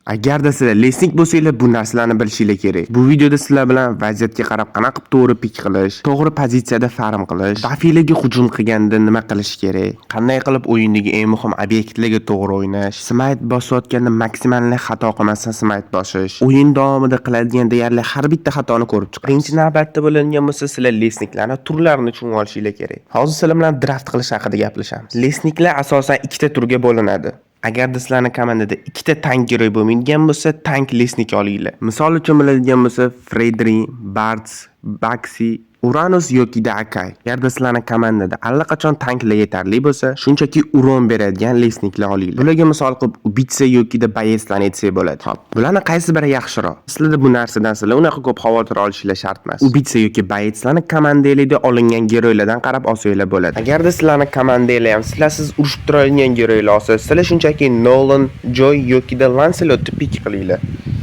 Agarda sizlar lesnik bo'lsanglar, bu narsalarni bilishinglar kerak. Bu videoda sizlar bilan vaziyatga qarab qanaqa qilib to'g'ri pik qilish, to'g'ri pozitsiyada farm qilish, Bafilarga hujum qilganda nima qilish kerak, qanday qilib o'yindagi eng muhim obyektlarga to'g'ri o'ynash, smite bosayotganda maksimalli xato qilmasdan smite bosish, o'yin davomida qiladigan deyarli har bitta xatoni ko'rib chiqasiz. Birinchi navbatda bo'ladigan bo'lsa, sizlar lesniklarni turlarini tushunib olishinglar kerak. Hozir sizlar bilan draft qilish haqida gaplashamiz. Lesniklar asosan ikkita turga bo'linadi. Agarda sizlarning komandada ikkita tank giroy bo'lmaydigan bo'lsa, tank lesnik olinglar. Misol uchun biladigan bo'lsa, Fredri, Barts, Baxi, Uranus yoki Akai. Agarda sizlarning komandada allaqachon tanklar yetarli bo'lsa, shunchaki uron beradigan lesniklar olinglar. Bularga misol qilib Ubitsa yoki Bayeslarni aytsak bo'ladi. Xo'p, bularning qaysi biri yaxshiroq? Sizlarda bu narsadan sizlar unaqa ko'p xavotir olishinglar shart emas. Ubitsa yoki Bayeslarni komandangizda olingan giroylardan qarab olsanglar bo'ladi. Agarda sizlarning komandangizlar ham sizlarsiz urushib turadigan giroylar olsa, sizlar shunchaki Nolan, Joy yoki Lancelotni pik qilinglar.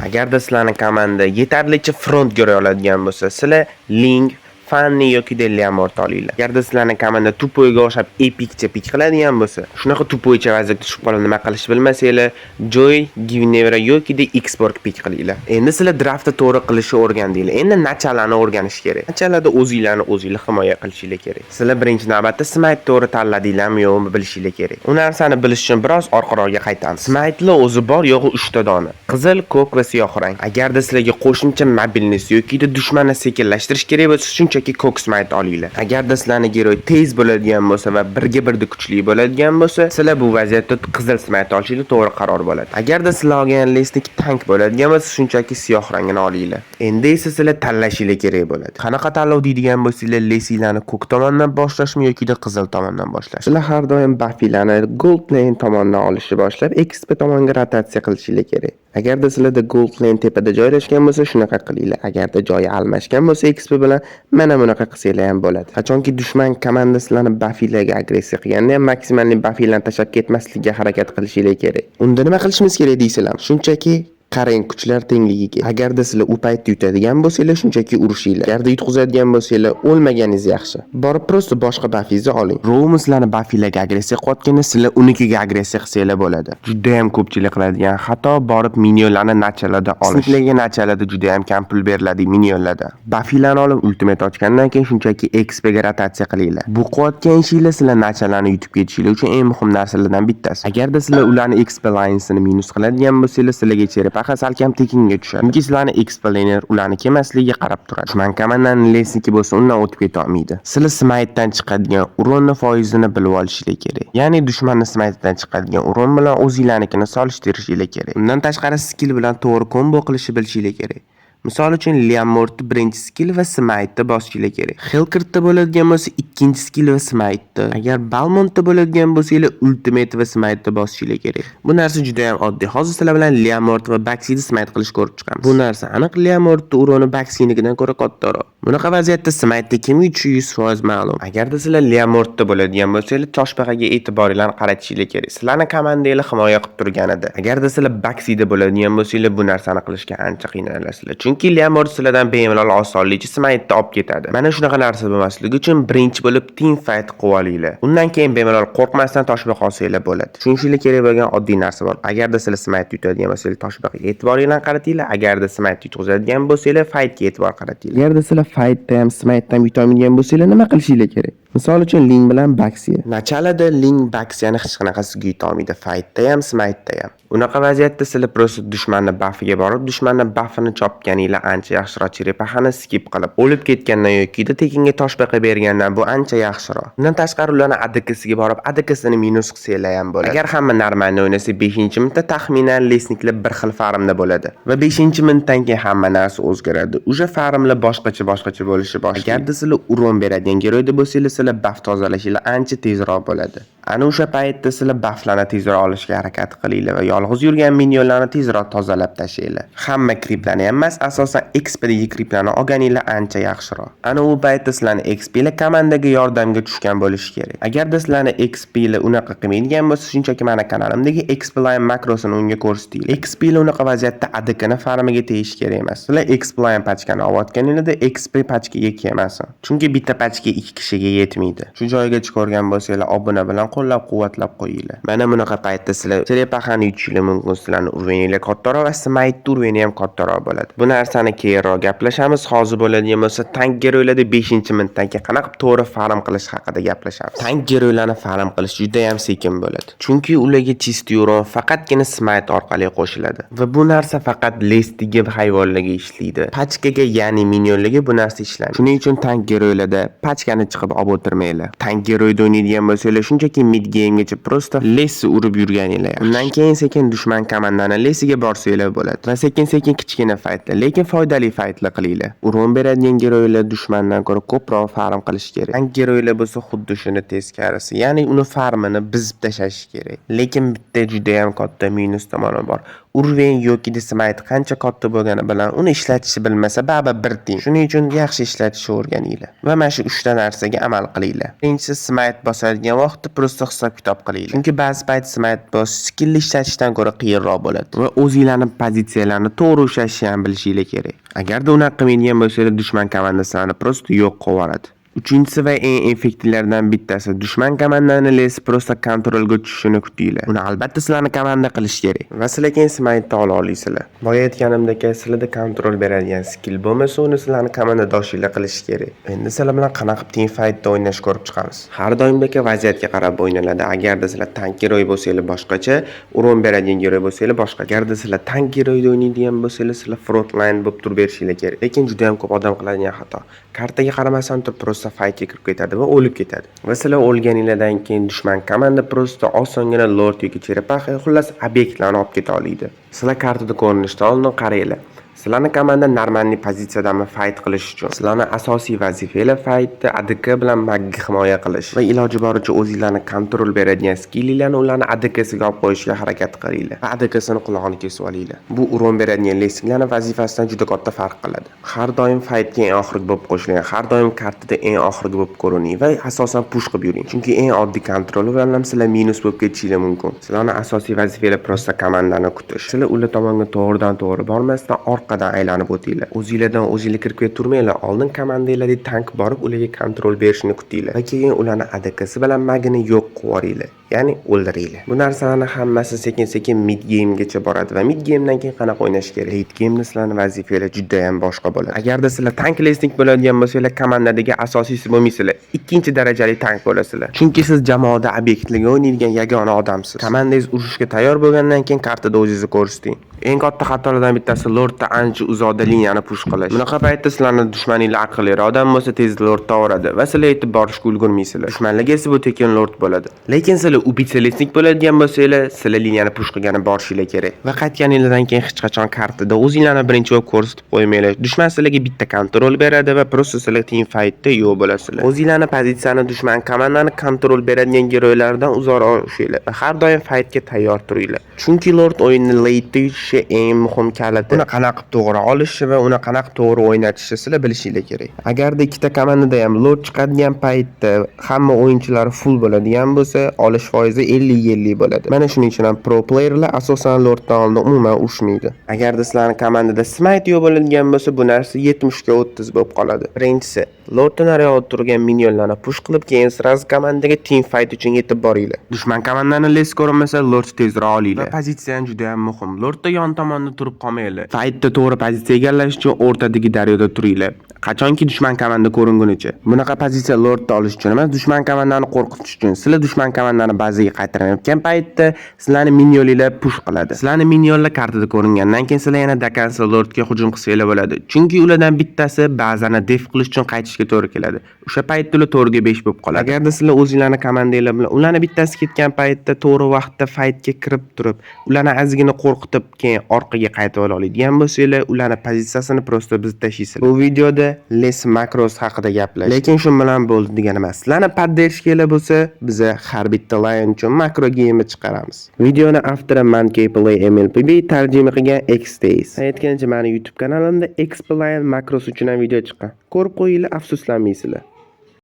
Agarda sizlarning komanda yetarlicha front giroy oladigan bo'lsa, sizlar Ling, Fanni yoki Liamort olinglar. Agarda sizlarning komanda tupoyga o'xshab epikcha pik qiladigan bo'lsa, shunaqa tupoycha vaziyatga tushib qolib nima qilishni bilmasanglar, Joy, Givnevra yoki Xborg pik qilinglar. Endi sizlar draftda to'g'ri qilishni o'rgandinglar. Endi nachalarni o'rganish kerak. Nachalarda o'zingizlarni himoya qilishinglar kerak. Sizlar birinchi navbatda smite to'g'ri tanladinglarmi yo'qmi bilishinglar kerak. U narsani bilish uchun biroz orqaroqga qaytamiz. Smite'lar o'zi bor yo'g'i 3 ta dona. Qizil, ko'k va siyoh rang. Agarda sizlarga qo'shimcha mobilность yoki dushmanni sekinlashtirish kerak bo'lsa, shunchaki ko'k smite olinglar. Agarda sizlarning giroy tez bo'ladigan bo'lsa va birga birda kuchli bo'ladigan bo'lsa, sizlar bu vaziyatda qizil smite olishinglar to'g'ri qaror bo'ladi. Agarda sizlar olgan lesnik tank bo'ladigan bo'lsa, shunchaki siyoh rangini olinglar. Endi esa sizlar tanlashinglar kerak bo'ladi. Qanaqa tanlov deydigan bo'lsanglar, lesinglarni ko'k tomondan boshlashmi yoki qizil tomondan boshlash. Sizlar har doim Bafilarni gold lane tomondan olishni boshlab, XP tomonga rotatsiya qilishinglar kerak. Agarda sizlarda gold lane tepada joylashgan bo'lsa, shunaqa qilinglar. Agarda joyi almashgan bo'lsa, XP bilan mana bunaqa qilsanglar ham bo'ladi. Qachonki dushman komanda sizlarni Bafilarga agressiya qilganda ham maksimalli Bafilarni tashlab ketmaslikka harakat qilishinglar kerak. Unda nima qilishimiz kerak deysizlar? Shunchaki qarang, kuchlar tengligiga. Agarda sizlar u paytda yutadigan bo'lsanglar, shunchaki urushinglar. Agarda yutqizadigan bo'lsanglar, o'lmaganingiz yaxshi. Borib prosta boshqa Bafizni oling. Ro'mi sizlarni Bafilarga agressiya qilayotganda, sizlar unikiga agressiya qilsanglar bo'ladi. Juda ham ko'pchilik qiladigan xato borib minionlarni nachalarda olish. Sizlarga nachalarda juda ham kam pul beriladi minionlarda. Bafilarni olib ultimate ochgandan keyin shunchaki XP ga rotatsiya qilinglar. Bu qilayotgan ishinglar sizlar nachalarni yutib ketishinglar uchun eng muhim narsalardan bittasi. Agarda sizlar ularni XP linesini minus qiladigan bo'lsanglar, sizlarga cheripa salkam tekinga tushadi. Chunki sizlarning explainer ularni kemasligiga qarab turadi. Dushman komandaning lesniki bo'lsa, undan o'tib keta olmaydi. Sizlar smite'dan chiqadigan urinni foizini bilib olishinglar kerak. Ya'ni dushmanning smite'dan chiqadigan urin bilan o'zingizlarnikini solishtirishinglar kerak. Undan tashqari skill bilan to'g'ri kombo qilishni bilishinglar kerak. Misol uchun Liamort birinchi skill va smite'da bosishinglar kerak. Hellcrit'da bo'ladigan bo'lsa, ikkinchi skill va smite'da. Agar Balmontda bo'ladigan bo'lsanglar, ultimate va smite'da bosishinglar kerak. Bu narsa juda ham oddiy. Hozir sizlar bilan Liamort va Baxi'ni smite qilish ko'rib chiqamiz. Bu narsa aniq Liamortning uroni Baxi'nikidan ko'ra kattaroq. Bunaqa vaziyatda smite'da kimga uchishi 100% ma'lum. Agarda sizlar Liamortda bo'ladigan bo'lsanglar, toshbaqaga e'tiboringlarni qaratishinglar kerak. Sizlarning komandangizlar himoya qilib turganida. Agarda sizlar Baxi'da bo'ladigan bo'lsanglar, bu narsani qilishga ancha qiynalasizlar. Chunki Liamort sizlardan bemalol osonlikcha smite'da olib ketadi. Mana shunaqa narsa bo'lmasligi uchun birinchi bo'lib team fight qilib olinglar. Undan keyin bemalol qo'rqmasdan toshbaqa olsanglar bo'ladi. Tushunishinglar kerak bo'lgan oddiy narsa bor. Agarda sizlar smite yutadigan bo'lsanglar, toshbaqaga e'tiboringlarni qaratinglar. Agarda smite yutqizadigan bo'lsanglar, fightga e'tibor qaratinglar. Agarda sizlar fightda ham smite'da ham yutolmaydigan bo'lsanglar, nima qilishinglar kerak? Misol uchun Ling bilan Baxi. Nachalada Ling Baxi'ni hech qanaqasiga yuta olmaydi. Fightda ham, smite'da ham. Unaqa vaziyatda sizlar prosta dushmanning buffiga borib, dushmanning buffini chopganinglar ancha yaxshiroq. Cherepahani skip qilib, o'lib ketgandan yoki tekinga toshbaqa bergandan bu ancha yaxshiroq. Undan tashqari ularni ADK'siga borib, ADK'sini minus qilsanglar ham bo'ladi. Agar hamma normalni o'ynasa, 5-minutda taxminan lesniklar bir xil farmda bo'ladi va 5-minutdan keyin hamma narsa o'zgaradi. O'sha farmlar boshqacha bo'lishi boshlaydi. Agarda sizlar uron beradigan giroyda bo'lsanglar, sizlar buff tozalashinglar ancha tezroq bo'ladi. Ana o'sha paytda sizlar bufflarni tezroq olishga harakat qilinglar va yolg'iz yurgan minionlarni tezroq tozalab tashlaylar. Hamma kriplarni emas, asosan XP'dagi kriplarni olganinglar ancha yaxshiroq. Ana u paytda sizlarning XP'lar komandaga yordamga tushgan bo'lishi kerak. Agarda sizlarning XP'lar unaqa qilmaydigan bo'lsa, shunchaki mana kanalimdagi XPline makrosini unga ko'rsatinglar. XP'lar unaqa vaziyatda ADK'ni farmiga tegish kerak emas. Sizlar XPline pachkani olayotganingizda XP pachkaga kelmasin. Chunki bitta pachka 2 kishiga yetmaydi. Shu joyga chiqargan bo'lsanglar, obuna bilan qo'llab-quvvatlab qo'yinglar. Mana bunaqa paytda sizlar Cherepahani yutishinglar bo'lishi mumkin. Sizlarning urveningiz kattaroq va smite urveni ham kattaroq bo'ladi. Bu narsani keyinroq gaplashamiz. Hozir bo'ladigan bo'lsa tank geroylarda 5-minutdan keyin qanaqa to'g'ri farm qilish haqida gaplashamiz. Tank geroylarni farm qilish juda ham sekin bo'ladi. Chunki ularga testosteron faqatgina smite orqali qo'shiladi va bu narsa faqat lestiga hayvonlarga ishlaydi. Pachkaga, ya'ni minionlarga bu narsa ishlaydi. Shuning uchun tank geroylarda pachkani chiqib olib o'tirmanglar. Tank geroyda o'ynaydigan bo'lsangiz, shunchaki mid gamegacha prosta lesni urib yurganinglar. Undan keyin sekin dushman komandani lesiga borsanglar bo'ladi va sekin-sekin kichkina faytlar, lekin foydali faytlar qilinglar. Urun beradigan geroylar dushmandan ko'ra ko'proq farm qilish kerak. Tank geroylar bo'lsa xuddi shuni teskarisi, ya'ni uni farmini bizib tashlash kerak. Lekin bitta juda ham katta minus tomoni bor. Urven yoki smite qancha katta bo'lgani bilan uni ishlatishni bilmasa baribir bir teng. Shuning uchun yaxshi ishlatishni o'rganinglar va mana shu 3 ta narsaga amal qilinglar. Birinchisi, smite bosadigan vaqtda prosta hisob-kitob qilinglar. Chunki ba'zi payt smite bosish skillni ishlatishdan ko'ra qiyinroq bo'ladi va o'zingizlarning pozitsiyalarini to'g'ri ushlashni ham bilishinglar kerak. Agarda unaqa qilmaydigan bo'lsangiz, dushman komandasini prosta yo'q qilib yuboradi. Uchinchisi va eng effektivlardan bittasi, dushman komandani lesi prosta kontrolga tushishini kutinglar. Uni albatta sizlarni komanda qilish kerak va sizlar keyin smite ola olasizlar. Boya aytganimdek, sizlarda kontrol beradigan skill bo'lmasa, uni sizlarni komandadoshinglar qilish kerak. Endi sizlar bilan qanaqa team fightda o'ynash ko'rib chiqamiz. Har doimdagi vaziyatga qarab o'ynaladi. Agarda sizlar tank geroy bo'lsangiz boshqacha, urun beradigan geroy bo'lsangiz boshqa. Agarda sizlar tank geroyda o'ynaydigan bo'lsangiz, sizlar front line bo'lib turib berishinglar kerak. Lekin juda ham ko'p odam qiladigan xato. Kartaga qaramasdan turib prosta fightga kirib ketadi va o'lib ketadi. Va sizlar o'lganinglardan keyin dushman komanda prosta osongina lord yoki cherapaxa, xullas obyektlarni olib keta oladi. Sizlar kartada ko'rinishdan oldin qaranglar. Sizlarning komanda normalniy pozitsiyadami fight qilish uchun sizlarning asosiy vazifanglar fightda ADK bilan magni himoya qilish va iloji boricha o'zingizlarni kontrol beradigan skilllarni ularni ADKsiga olib qo'yishga harakat qilinglar va ADKsini qulog'ini kesib olinglar. Bu urun beradigan lesklarning vazifasidan juda katta farq qiladi. Har doim fightga eng oxirgi bo'lib qo'shiling, har doim kartada eng oxirgi bo'lib ko'rining va asosan push qilib yuring. Chunki eng oddiy kontrol bilan ham sizlar minus bo'lib ketishinglar mumkin. Sizlarning asosiy vazifanglar prosta komandani kutish. Sizlar ular tomonga to'g'ridan-to'g'ri bormasdan orqadan aylanib o'tinglar. O'zingizlardan o'zingizlar kirib turmanglar. Oldin komandanglardagi tank borib ularga kontrol berishini kutinglar va keyin ularni ADKsi bilan magini yo'q qilib yuboringlar. Ya'ni o'ldiringlar. Bu narsalarning hammasi sekin-sekin mid gamegacha boradi va mid gamedan keyin qanaqa o'ynash kerak? Late game'da sizlarning vazifanglar juda ham boshqa bo'ladi. Agarda sizlar tank lesning bo'ladigan bo'lsangiz, komandadagi asosiysi bo'lmaysizlar. Ikkinchi darajali tank bo'lasizlar. Chunki siz jamoada obyektlarga o'ynaydigan yagona odamsiz. Komandangiz urushga tayyor bo'lgandan keyin kartada o'zingizni ko'rsating. Eng katta xatolardan bittasi lordda ancha uzoqda liniyani push qilish. Bunaqa paytda sizlarning dushmaninglar aqlliroq odam bo'lsa tez lordda uradi va sizlar yetib borishga ulgurmaysizlar. Dushmanlarga esa bu tekin lord bo'ladi. Lekin sizlar ubitselisnik bo'ladigan bo'lsangiz, sizlar liniyani push qilgani borishinglar kerak. Va qaytganingizdan keyin hech qachon kartada o'zingizlarni birinchi bo'lib ko'rsatib qo'ymanglar. Dushman sizlarga bitta kontrol beradi va prosta sizlar team fightda yo'q bo'lasizlar. O'zingizlarning pozitsiyani dushman komandani kontrol beradigan geroylardan uzoqroq ushlaylar va har doim fightga tayyor turinglar. Chunki lord o'yinni late'da yutishi eng muhim kaliti. Uni qanaqa to'g'ri olishi va uni qanaqa to'g'ri o'ynatishni sizlar bilishinglar kerak. Agarda ikkita komandada ham lord chiqadigan paytda hamma o'yinchilar full bo'ladigan bo'lsa, olish foizi 50-50 bo'ladi. Mana shuning uchun ham pro playerlar asosan lorddan oldin umuman urushmaydi. Agarda sizlarning komandada smite yo'q bo'ladigan bo'lsa, bu narsa 70 ga 30 bo'lib qoladi. Birinchisi, lorddan nariyoqda turgan minionlarni push qilib, keyin siz komandaga team fight uchun yetib boringlar. Dushman komandani les ko'rinmasa, lord tezroq olinglar. Pozitsiya ham juda ham muhim. Lordda yon tomonda turib qolmanglar. Fightda to'g'ri pozitsiya egallash uchun o'rtadagi daryoda turinglar. Qachonki dushman komanda ko'ringunicha. Bunaqa pozitsiya lordda olish uchun emas, dushman komandani qo'rqitish uchun. Sizlar dushman komandani bazaga qaytarayotgan paytda sizlarning minionlar push qiladi. Sizlarning minionlar kartada ko'ringandan keyin sizlar yana dakansa lordga hujum qilsanglar bo'ladi. Chunki ulardan bittasi ba'zan def qilish uchun qaytishga to'g'ri keladi. O'sha paytda ular 4 ga 5 bo'lib qoladi. Agarda sizlar o'zingizlarning komandanglar bilan ularning bittasi ketgan paytda to'g'ri vaqtda fightga kirib turib, ularni azgina qo'rqitib, keyin orqaga qaytib oladigan bo'lsanglar, ularning pozitsiyasini prosta biz tashlaysizlar. Bu videoda les macros haqida gaplashdik. Lekin shu bilan bo'ldi degan emas. Sizlarni poddershkalar bo'lsa, biz har bitta line uchun makro game chiqaramiz. Videoni avtori Monkey Play MLPB tarjima qilgan Xdays. Aytgancha meni YouTube kanalimda Xplay makros uchun ham video chiqqan. Ko'rib qo'yinglar, afsuslanmaysizlar.